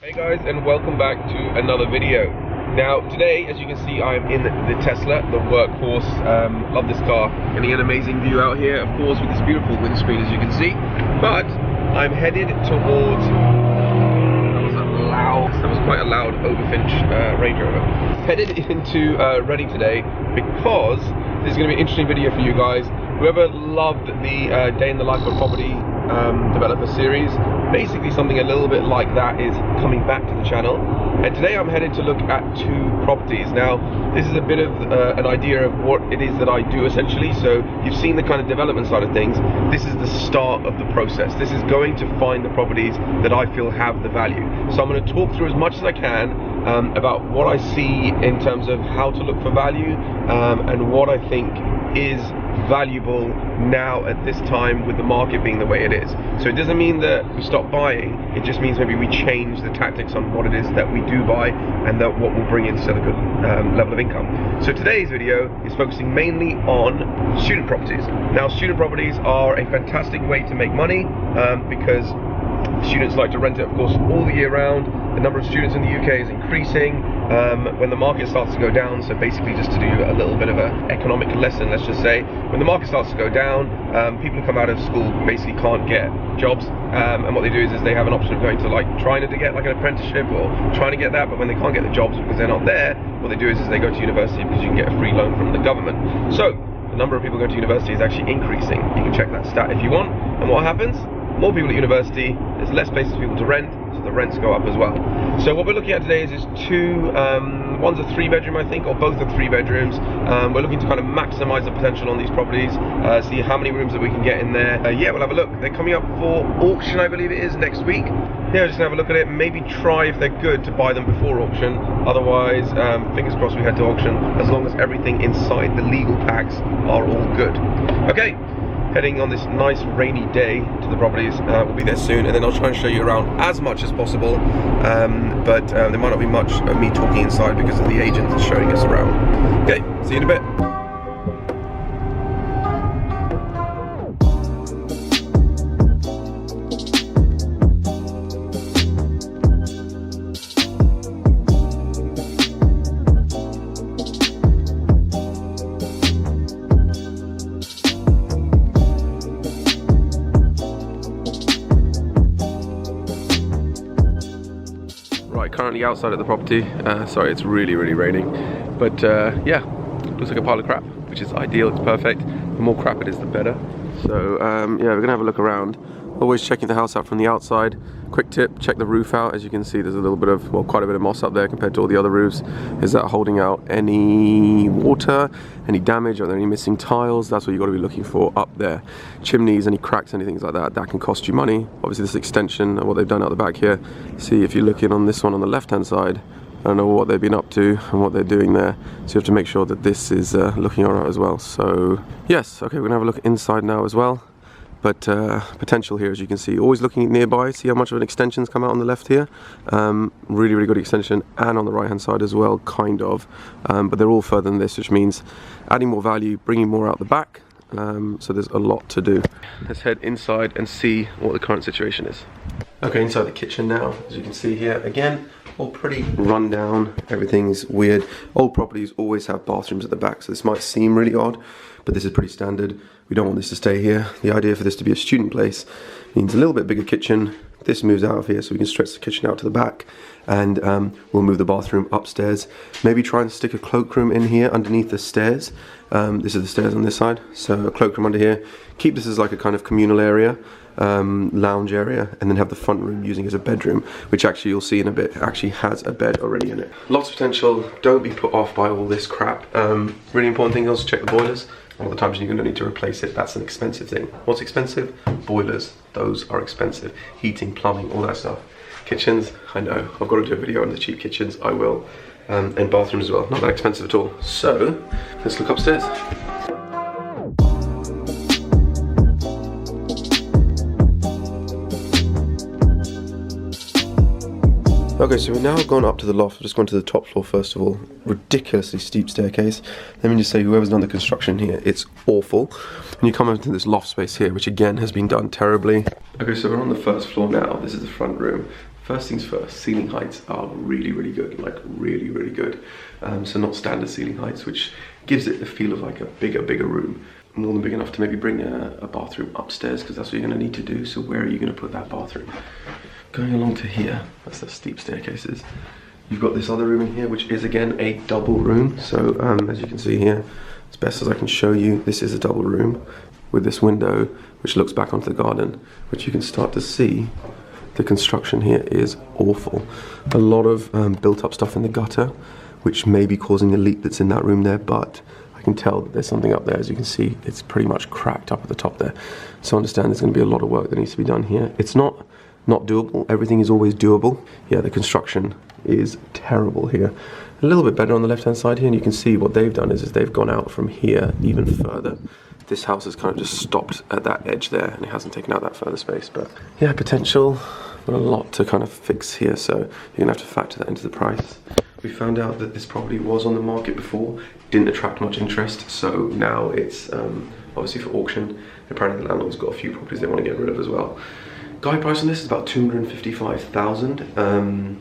Hey guys, and welcome back to another video. Now today, as you can see, I'm in the Tesla, the workhorse. Love this car. Getting an amazing view out here, of course, with this beautiful windscreen, as you can see. But I'm headed towards, that was quite a loud Overfinch Range Rover. Headed into Reading today because this is going to be an interesting video for you guys. Whoever loved the Day in the Life of Property developer series, basically something a little bit like that is coming back to the channel. And today I'm headed to look at two properties. Now this is a bit of an idea of what it is that I do essentially. So you've seen the kind of development side of things. This is the start of the process. This is going to find the properties that I feel have the value. So I'm going to talk through as much as I can about what I see in terms of how to look for value and what I think is valuable now at this time with the market being the way it is. So it doesn't mean that we stop buying, it just means maybe we change the tactics on what it is that we do buy and that what will bring in still a good level of income. So today's video is focusing mainly on student properties. Now student properties are a fantastic way to make money because students like to rent it, of course, all the year round. The number of students in the UK is increasing when the market starts to go down. So basically, just to do a little bit of an economic lesson, let's just say, when the market starts to go down, people who come out of school basically can't get jobs, and what they do is they have an option of going to trying to get like an apprenticeship or trying to get that, but when they can't get the jobs because they're not there, what they do is they go to university because you can get a free loan from the government. So the number of people going to university is actually increasing. You can check that stat if you want. And what happens? More people at university, there's less places for people to rent, so the rents go up as well. So what we're looking at today is two, one's a 3-bedroom I think, or both are 3 bedrooms. We're looking to kind of maximize the potential on these properties, see how many rooms that we can get in there. Yeah, we'll have a look. They're coming up for auction, I believe it is, next week. Yeah, just have a look at it, maybe try if they're good to buy them before auction. Otherwise, fingers crossed we head to auction, as long as everything inside the legal packs are all good. Okay. Heading on this nice rainy day to the properties. We'll be there soon, and then I'll try and show you around as much as possible, but there might not be much of me talking inside because of the agent that's showing us around. Okay, see you in a bit. Currently outside of the property. Sorry, it's really raining, but yeah, looks like a pile of crap, which is ideal. It's perfect. The more crap it is, the better. So yeah, we're gonna have a look around. Always checking the house out from the outside. Quick tip, check the roof out. As you can see, there's a little bit of, well, quite a bit of moss up there compared to all the other roofs. Is that holding out any water, any damage? Are there any missing tiles? That's what you got to be looking for up there. Chimneys, any cracks, anything like that, that can cost you money. Obviously this extension and what they've done out the back here. See, if you're looking on this one on the left hand side, I don't know what they've been up to and what they're doing there. So you have to make sure that this is looking alright as well. So yes, okay, we're gonna have a look inside now as well. But potential here, as you can see. Always looking nearby, see how much of an extension's come out on the left here. Really good extension, and on the right hand side as well, kind of. But they're all further than this, which means adding more value, bringing more out the back. So there's a lot to do. Let's head inside and see what the current situation is. Okay, inside the kitchen now, as you can see here, again, all pretty run down, everything's weird. Old properties always have bathrooms at the back, so this might seem really odd, but this is pretty standard. We don't want this to stay here. The idea for this to be a student place means a little bit bigger kitchen. This moves out of here so we can stretch the kitchen out to the back, and we'll move the bathroom upstairs. Maybe try and stick a cloakroom in here underneath the stairs. This is the stairs on this side, so a cloakroom under here. Keep this as like a kind of communal area, lounge area, and then have the front room using as a bedroom, which actually you'll see in a bit actually has a bed already in it. Lots of potential. Don't be put off by all this crap. Really important thing is to check the boilers. All the times you're going to need to replace it. That's an expensive thing. What's expensive? Boilers. Those are expensive. Heating, plumbing, all that stuff. Kitchens, I know. I've got to do a video on the cheap kitchens. I will. And bathrooms as well. Not that expensive at all. So let's look upstairs. Okay, so we've now gone up to the loft. We've just gone to the top floor first of all. Ridiculously steep staircase. Let me just say, whoever's done the construction here, it's awful. And you come into this loft space here, which again has been done terribly. Okay, so we're on the first floor now. This is the front room. First things first, ceiling heights are really good, like really good. So not standard ceiling heights, which gives it the feel of like a bigger room. More than big enough to maybe bring a bathroom upstairs, because that's what you're gonna need to do. So where are you gonna put that bathroom? Going along to here, that's the steep staircases. You've got this other room in here, which is again a double room. So as you can see here, as best as I can show you, this is a double room with this window, which looks back onto the garden, which you can start to see. The construction here is awful. A lot of built up stuff in the gutter, which may be causing the leak that's in that room there, but I can tell that there's something up there. As you can see, it's pretty much cracked up at the top there. So I understand there's gonna be a lot of work that needs to be done here. It's not doable, everything is always doable. Yeah, the construction is terrible here. A little bit better on the left-hand side here, and you can see what they've done is they've gone out from here even further. This house has kind of just stopped at that edge there, and it hasn't taken out that further space, but yeah, potential, but a lot to kind of fix here, so you're gonna have to factor that into the price. We found out that this property was on the market before, didn't attract much interest, so now it's obviously for auction. Apparently the landlord's got a few properties they want to get rid of as well. Guide price on this is about 255,000.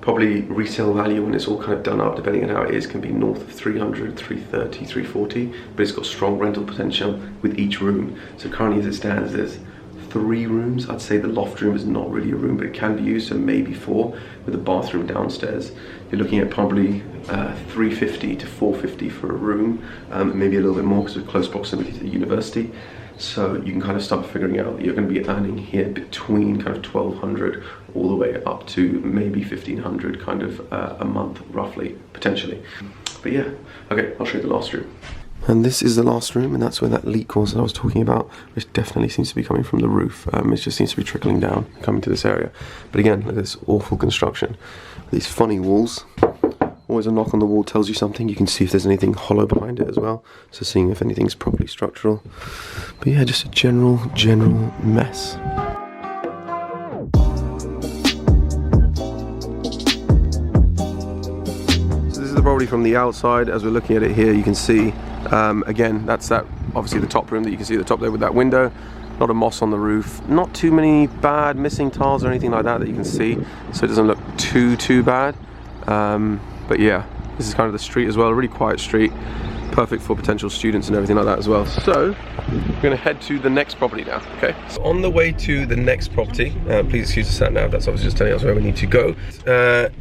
Probably resale value when it's all kind of done up, depending on how it is, can be north of 300, 330, 340, but it's got strong rental potential with each room. So currently as it stands, there's 3 rooms. I'd say the loft room is not really a room, but it can be used, so maybe 4, with a bathroom downstairs. You're looking at probably 350 to 450 for a room, maybe a little bit more because of close proximity to the university. So you can kind of start figuring out that you're going to be earning here between kind of 1,200 all the way up to maybe 1,500 kind of a month, roughly, potentially. But yeah, okay, I'll show you the last room. And this is the last room, and that's where that leak was that I was talking about, which definitely seems to be coming from the roof. It just seems to be trickling down, coming to this area. But again, look at this awful construction. These funny walls. Always a knock on the wall tells you something. You can see if there's anything hollow behind it as well. So seeing if anything's properly structural. But yeah, just a general mess. So this is the property from the outside. As we're looking at it here, you can see, again, that's obviously the top room that you can see at the top there with that window. Not a moss on the roof. Not too many bad missing tiles or anything like that you can see. So it doesn't look too bad. But yeah, this is kind of the street as well, a really quiet street, perfect for potential students and everything like that as well. So we're gonna head to the next property now, okay? So on the way to the next property, please excuse the sat nav, that's obviously just telling us where we need to go.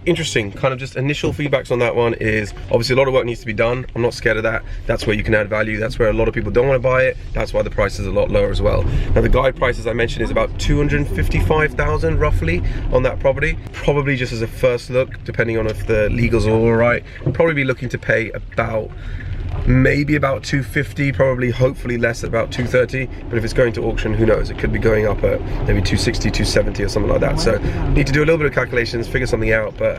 Interesting, kind of just initial feedbacks on that one is obviously a lot of work needs to be done. I'm not scared of that. That's where you can add value. That's where a lot of people don't want to buy it. That's why the price is a lot lower as well. Now the guide price, as I mentioned, is about 255,000 roughly on that property. Probably just as a first look, depending on if the legals are all right, I'll probably be looking to pay about maybe about 250, probably hopefully less at about 230, but if it's going to auction, who knows, it could be going up at maybe 260, 270 or something like that. So need to do a little bit of calculations, figure something out, but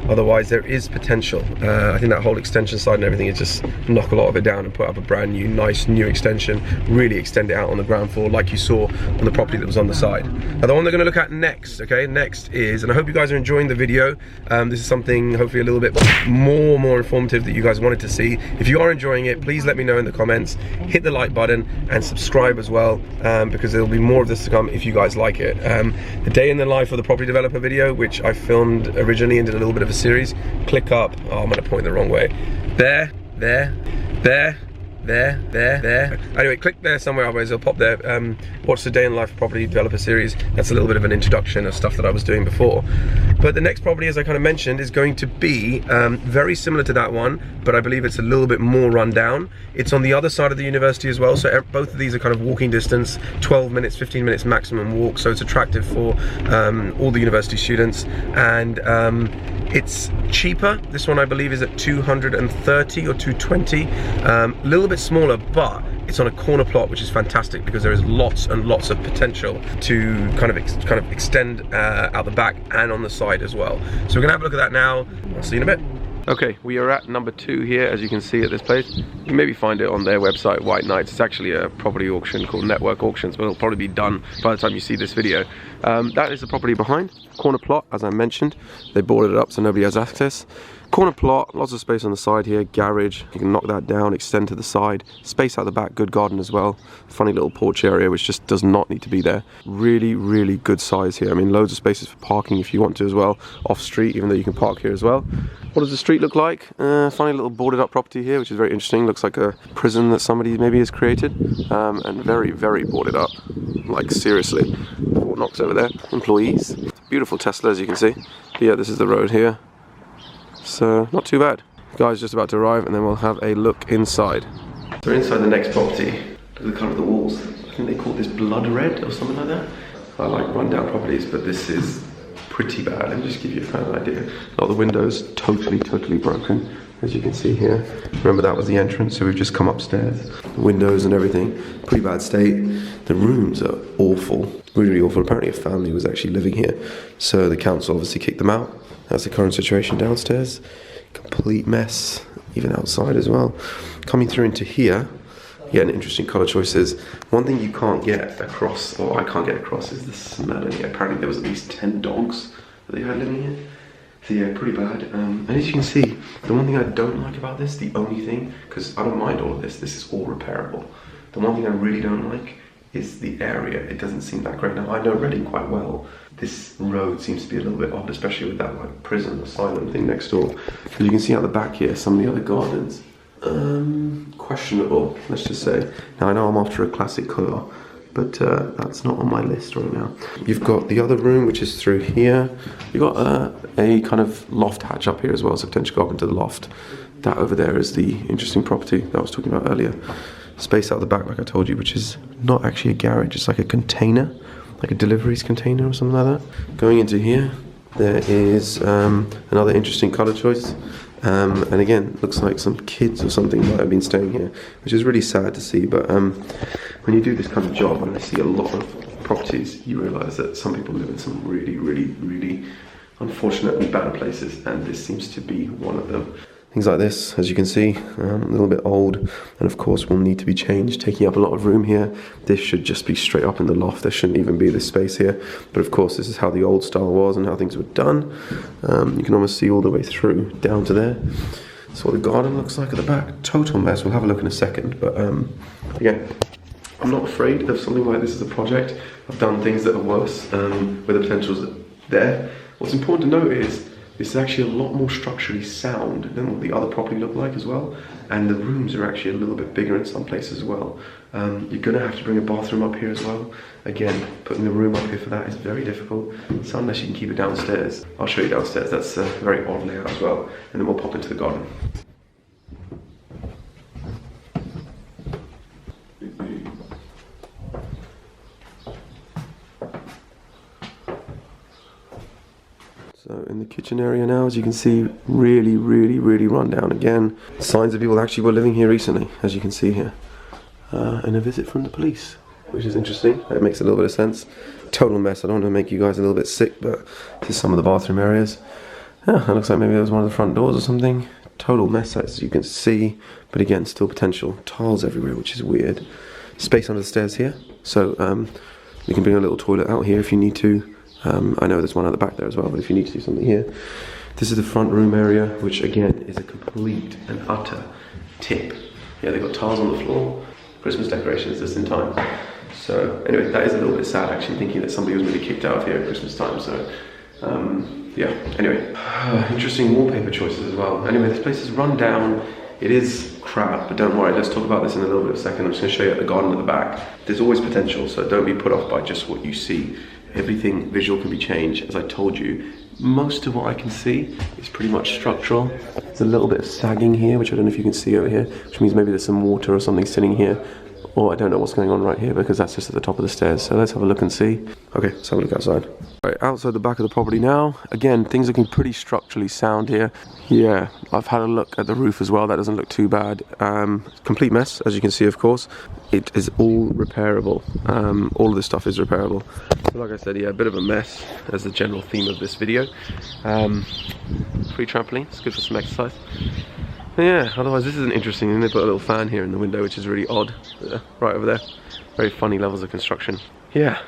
otherwise there is potential. I think that whole extension side and everything is just knock a lot of it down and put up a brand new nice new extension, really extend it out on the ground floor like you saw on the property that was on the side. Now the one they're going to look at next, okay, next is, and I hope you guys are enjoying the video, this is something hopefully a little bit more informative that you guys wanted to see. If you are enjoying it, please let me know in the comments, hit the like button and subscribe as well, because there'll be more of this to come if you guys like it. The day in the life of the property developer video, which I filmed originally and did a little bit of a series, click up, oh, I'm gonna point the wrong way, there. Anyway, click there somewhere, otherwise it'll pop there. Watch the day in the life property developer series. That's a little bit of an introduction of stuff that I was doing before. But the next property, as I kind of mentioned, is going to be very similar to that one, but I believe it's a little bit more run down. It's on the other side of the university as well, so both of these are kind of walking distance, 12 minutes, 15 minutes maximum walk, so it's attractive for all the university students. And it's cheaper. This one I believe is at 230 or 220, a little bit smaller, but it's on a corner plot, which is fantastic because there is lots and lots of potential to kind of extend out the back and on the side as well. So we're gonna have a look at that now. I'll see you in a bit. Okay, we are at number 2 here, as you can see at this place. You can maybe find it on their website, White Knights. It's actually a property auction called Network Auctions, but it'll probably be done by the time you see this video. That is the property behind. Corner plot, as I mentioned, they boarded it up so nobody has access. Corner plot, lots of space on the side here, garage, you can knock that down, extend to the side, space out the back, good garden as well. Funny little porch area which just does not need to be there. Really, really good size here. I mean, loads of spaces for parking if you want to as well, off street, even though you can park here as well. What does the street look like? Funny little boarded up property here, which is very interesting. Looks like a prison that somebody maybe has created, and very, very boarded up. Like seriously. Fort Knox over there, employees. Beautiful Tesla as you can see. But yeah, this is the road here. So, not too bad. The guy's just about to arrive and then we'll have a look inside. So we're inside the next property. Look at the colour of the walls. I think they call this blood red or something like that. I like rundown properties, but this is pretty bad. Let me just give you a kind of idea. A lot of the windows totally broken, as you can see here. Remember that was the entrance, so we've just come upstairs. The windows and everything, pretty bad state. The rooms are awful, really awful. Apparently a family was actually living here, so the council obviously kicked them out. That's the current situation downstairs. Complete mess, even outside as well. Coming through into here, again, interesting colour choices. One thing you can't get across, or I can't get across, is the smell in here. Apparently there was at least 10 dogs that they had living here. So yeah, pretty bad. And as you can see, the one thing I don't like about this, the only thing, because I don't mind all of this is all repairable. The one thing I really don't like is the area. It doesn't seem that great. Now, I know Reading quite well. This road seems to be a little bit odd, especially with that like prison asylum thing next door. As you can see out the back here, some of the other gardens, questionable, let's just say. Now I know I'm after a classic colour, but that's not on my list right now. You've got the other room, which is through here. You've got a kind of loft hatch up here as well, so potentially go up into the loft. That over there is the interesting property that I was talking about earlier. Space out the back, like I told you, which is not actually a garage, it's like a container, like a deliveries container or something like that. Going into here, there is another interesting colour choice. And again, looks like some kids or something might have been staying here, which is really sad to see. But when you do this kind of job and I see a lot of properties, you realise that some people live in some really unfortunately bad places, and this seems to be one of them. Things like this, as you can see, a little bit old, and of course will need to be changed, taking up a lot of room here. This should just be straight up in the loft. There shouldn't even be this space here, but of course this is how the old style was and how things were done. You can almost see all the way through down to there. That's what the garden looks like at the back. Total mess. We'll have a look in a second, but again, I'm not afraid of something like this as a project. I've done things that are worse, where the potential's there. What's important to note is this is actually a lot more structurally sound than what the other property looked like as well, and the rooms are actually a little bit bigger in some places as well. You're going to have to bring a bathroom up here as well. Again, putting the room up here for that is very difficult, so unless you can keep it downstairs. I'll show you downstairs. That's a very odd layout as well, and then we'll pop into the garden. So in the kitchen area now, as you can see, really run down again. Signs that people actually were living here recently, as you can see here. And a visit from the police, which is interesting. That makes a little bit of sense. Total mess. I don't want to make you guys a little bit sick, but this is some of the bathroom areas. Yeah, it looks like maybe it was one of the front doors or something. Total mess, as you can see. But again, still potential. Tiles everywhere, which is weird. Space under the stairs here. So you can bring a little toilet out here if you need to. I know there's one at the back there as well, but if you need to do something here. This is the front room area, which again is a complete and utter tip. Yeah, they've got tiles on the floor, Christmas decorations just in time. So anyway, that is a little bit sad actually, thinking that somebody was going to be kicked out of here at Christmas time. So yeah, anyway, interesting wallpaper choices as well. Anyway, this place is run down. It is crap, but don't worry, let's talk about this in a little bit of a second. I'm just going to show you the garden at the back. There's always potential, so don't be put off by just what you see. Everything visual can be changed. As I told you, most of what I can see is pretty much structural. There's a little bit of sagging here, which I don't know if you can see over here, which means maybe there's some water or something sitting here. Or I don't know what's going on right here because that's just at the top of the stairs. So let's have a look and see. Okay, let's have a look outside. Right, outside the back of the property now. Again, things looking pretty structurally sound here. Yeah, I've had a look at the roof as well. That doesn't look too bad. Complete mess, as you can see, of course. It is all repairable. All of this stuff is repairable. So like I said, yeah, a bit of a mess as the general theme of this video. Free trampoline, it's good for some exercise. Yeah, otherwise this is an interesting thing. They put a little fan here in the window, which is really odd. Right over there. Very funny levels of construction. Yeah,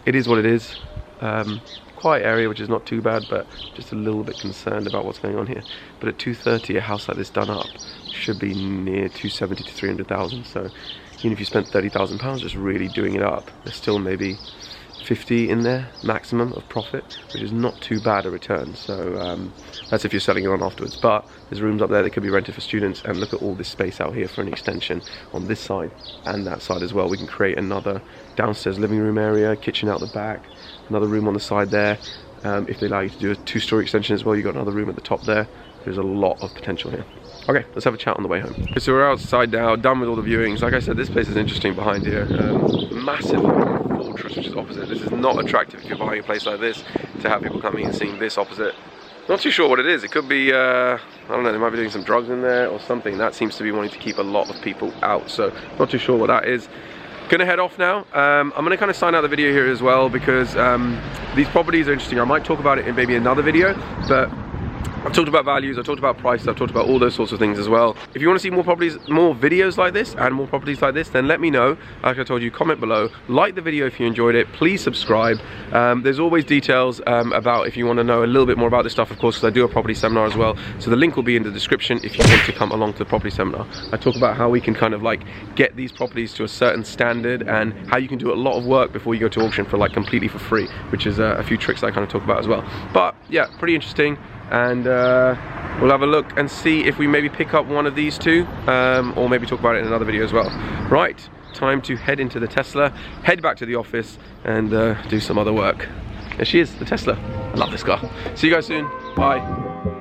it is what it is. Quite quiet area, which is not too bad, but just a little bit concerned about what's going on here. But at 230, a house like this done up should be near 270 to 300,000. So even if you spent £30,000 just really doing it up, there's still maybe 50 in there maximum of profit, which is not too bad a return. So that's if you're selling it on afterwards. But there's rooms up there that could be rented for students, and look at all this space out here for an extension on this side and that side as well. We can create another downstairs living room area, kitchen out the back, another room on the side there. If they allow you to do a 2-story extension as well, you've got another room at the top there. There's a lot of potential here. Okay, let's have a chat on the way home. Okay, so we're outside now, done with all the viewings. Like I said, this place is interesting behind here. Massive fortress, which is opposite. This is not attractive if you're buying a place like this, to have people coming and seeing this opposite. Not too sure what it is. It could be, I don't know, they might be doing some drugs in there or something. That seems to be wanting to keep a lot of people out. So, not too sure what that is. Gonna head off now. I'm gonna kind of sign out the video here as well, because these properties are interesting. I might talk about it in maybe another video, but I've talked about values, I've talked about price, I've talked about all those sorts of things as well. If you want to see more properties, more videos like this and more properties like this, then let me know. Like I told you, comment below, like the video if you enjoyed it, please subscribe. There's always details about if you want to know a little bit more about this stuff, of course, because I do a property seminar as well. So the link will be in the description if you want to come along to the property seminar. I talk about how we can kind of like get these properties to a certain standard, and how you can do a lot of work before you go to auction for like completely for free, which is a few tricks that I kind of talk about as well. But yeah, pretty interesting. And we'll have a look and see if we maybe pick up one of these two, or maybe talk about it in another video as well. Right, time to head into the Tesla, head back to the office, and do some other work. There she is, the Tesla. I love this car. See you guys soon. Bye.